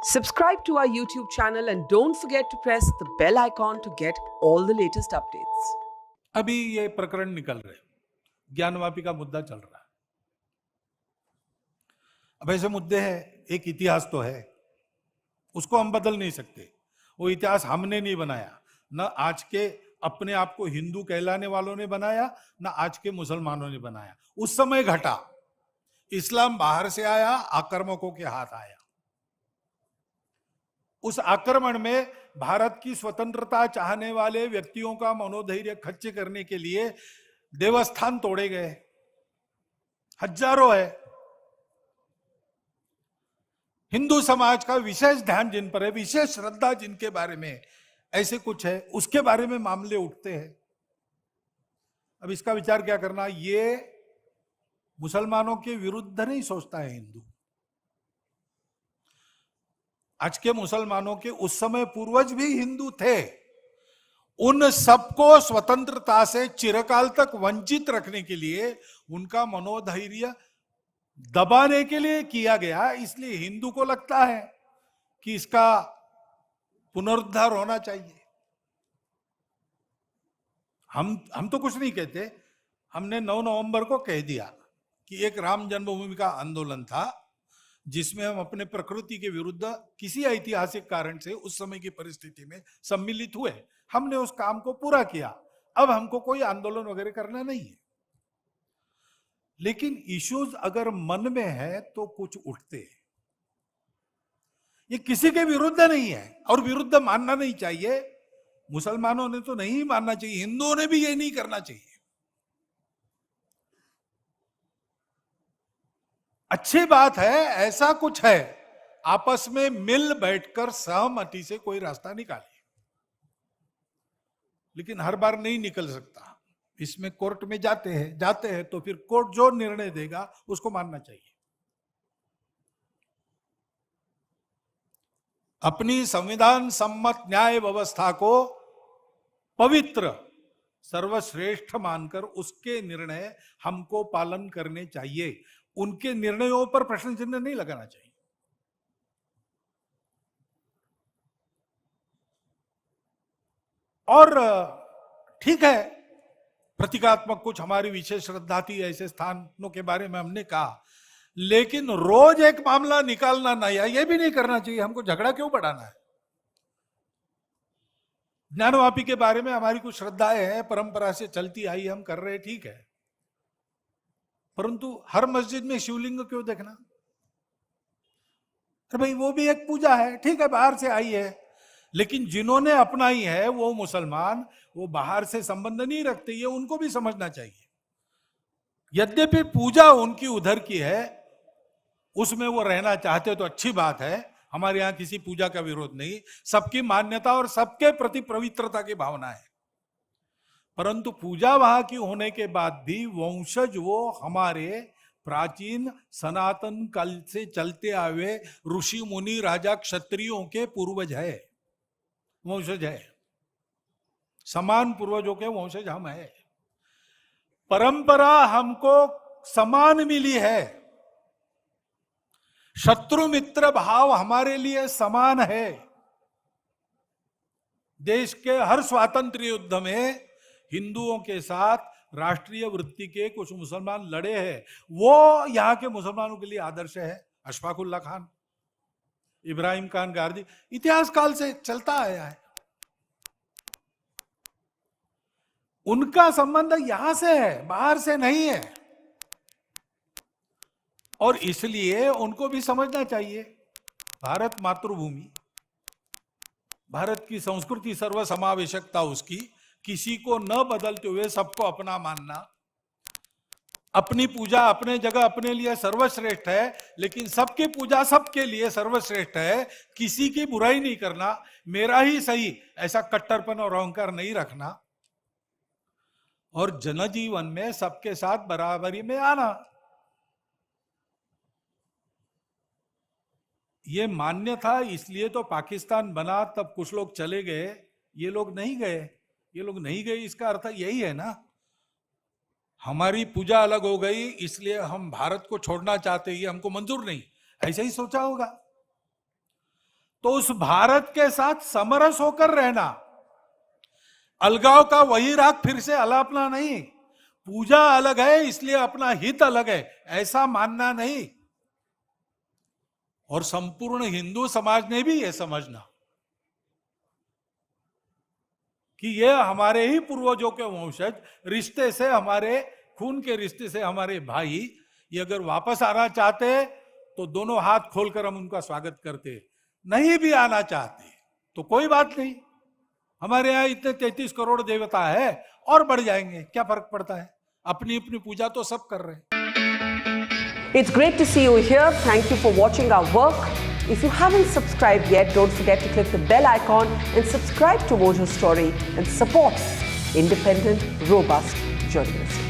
Subscribe to our YouTube channel and don't forget to press the bell icon to get all the latest updates. अभी ये प्रकरण निकल रहे, ज्ञानवापी का मुद्दा चल रहा है। अब ऐसे मुद्दे हैं, एक इतिहास तो है, उसको हम बदल नहीं सकते। वो इतिहास हमने नहीं बनाया, न आज के अपने आप को हिंदू कहलाने वालों ने बनाया, न आज के मुसलमानों ने बनाया। उस समय घटा, इस्लाम बाहर से आया, आक्रमकों के हाथ आया। उस आक्रमण में भारत की स्वतंत्रता चाहने वाले व्यक्तियों का मनोधैर्य खच्चे करने के लिए देवस्थान तोड़े गए, हजारों है। हिंदू समाज का विशेष ध्यान जिन पर है, विशेष श्रद्धा जिनके बारे में ऐसे कुछ है, उसके बारे में मामले उठते हैं। अब इसका विचार क्या करना, ये मुसलमानों के विरुद्ध नहीं सोचता है हिंदू। आज के मुसलमानों के उस समय पूर्वज भी हिंदू थे। उन सबको स्वतंत्रता से चिरकाल तक वंचित रखने के लिए, उनका मनोधैर्य दबाने के लिए किया गया। इसलिए हिंदू को लगता है कि इसका पुनरुद्धार होना चाहिए। हम तो कुछ नहीं कहते। हमने 9 नवंबर को कह दिया कि एक राम जन्मभूमि का आंदोलन था, जिसमें हम अपने प्रकृति के विरुद्ध किसी ऐतिहासिक कारण से उस समय की परिस्थिति में सम्मिलित हुए। हमने उस काम को पूरा किया। अब हमको कोई आंदोलन वगैरह करना नहीं है। लेकिन इश्यूज अगर मन में है तो कुछ उठते हैं। ये किसी के विरुद्ध नहीं है और विरुद्ध मानना नहीं चाहिए। मुसलमानों ने तो नहीं मानना चाहिए, हिंदुओं ने भी ये नहीं करना चाहिए। अच्छी बात है, ऐसा कुछ है, आपस में मिल बैठकर सहमति से कोई रास्ता निकालिए। लेकिन हर बार नहीं निकल सकता। इसमें कोर्ट में जाते हैं तो फिर कोर्ट जो निर्णय देगा उसको मानना चाहिए। अपनी संविधान सम्मत न्याय व्यवस्था को पवित्र सर्वश्रेष्ठ मानकर उसके निर्णय हमको पालन करने चाहिए। उनके निर्णयों पर प्रश्न चिन्ह नहीं लगाना चाहिए। और ठीक है, प्रतीकात्मक कुछ हमारी विशेष श्रद्धा थी, ऐसे स्थानों के बारे में हमने कहा, लेकिन रोज एक मामला निकालना नया, यह भी नहीं करना चाहिए। हमको झगड़ा क्यों बढ़ाना है? ज्ञानवापी के बारे में हमारी कुछ श्रद्धाएं हैं, परंपरा से चलती आई, हम कर रहे, ठीक है। परंतु हर मस्जिद में शिवलिंग क्यों देखना? अरे भाई, वो भी एक पूजा है, ठीक है, बाहर से आई है। लेकिन जिन्होंने अपनाई है वो मुसलमान, वो बाहर से संबंध नहीं रखते, ये उनको भी समझना चाहिए। यद्यपि पूजा उनकी उधर की है, उसमें वो रहना चाहते तो अच्छी बात है। हमारे यहां किसी पूजा का विरोध नहीं, सबकी मान्यता और सबके प्रति पवित्रता की भावना है। परंतु पूजा वहां की होने के बाद भी वंशज वो हमारे प्राचीन सनातन काल से चलते आए ऋषि मुनि राजा क्षत्रियों के पूर्वज है, वंशज है। समान पूर्वजों के वंशज हम है। परंपरा हमको समान मिली है। शत्रु मित्र भाव हमारे लिए समान है। देश के हर स्वातंत्र्य युद्ध में हिंदुओं के साथ राष्ट्रीय वृत्ति के कुछ मुसलमान लड़े हैं। वो यहां के मुसलमानों के लिए आदर्श है। अशफाकुल्ला खान, इब्राहिम खान गारदी, इतिहास काल से चलता आया है। उनका संबंध यहां से है, बाहर से नहीं है। और इसलिए उनको भी समझना चाहिए, भारत मातृभूमि, भारत की संस्कृति, सर्वसमावेशकता उसकी, किसी को न बदलते हुए सबको अपना मानना, अपनी पूजा अपने जगह अपने लिए सर्वश्रेष्ठ है, लेकिन सबकी पूजा सबके लिए सर्वश्रेष्ठ है। किसी की बुराई नहीं करना, मेरा ही सही, ऐसा कट्टरपन और अहंकार नहीं रखना, और जनजीवन में सबके साथ बराबरी में आना। ये मान्य था, इसलिए तो पाकिस्तान बना, तब कुछ लोग चले गए, ये लोग नहीं गए। ये लोग नहीं गए, इसका अर्थ यही है ना, हमारी पूजा अलग हो गई इसलिए हम भारत को छोड़ना चाहते, ये हमको मंजूर नहीं, ऐसा ही सोचा होगा। तो उस भारत के साथ समरस होकर रहना, अलगाव का वही राग फिर से अलापना नहीं, पूजा अलग है इसलिए अपना हित अलग है ऐसा मानना नहीं। और संपूर्ण हिंदू समाज ने भी यह समझना कि ये हमारे ही पूर्वजों के वंशज, रिश्ते से हमारे खून के रिश्ते से हमारे भाई, ये अगर वापस आना चाहते तो दोनों हाथ खोलकर हम उनका स्वागत करते, नहीं भी आना चाहते तो कोई बात नहीं, हमारे यहाँ इतने 33 करोड़ देवता है और बढ़ जाएंगे, क्या फर्क पड़ता है, अपनी अपनी पूजा तो सब कर रहे हैं। It's great to see you here. Thank you for watching our work. If you haven't subscribed yet, don't forget to click the bell icon and subscribe to Mojo Story and support independent, robust journalism.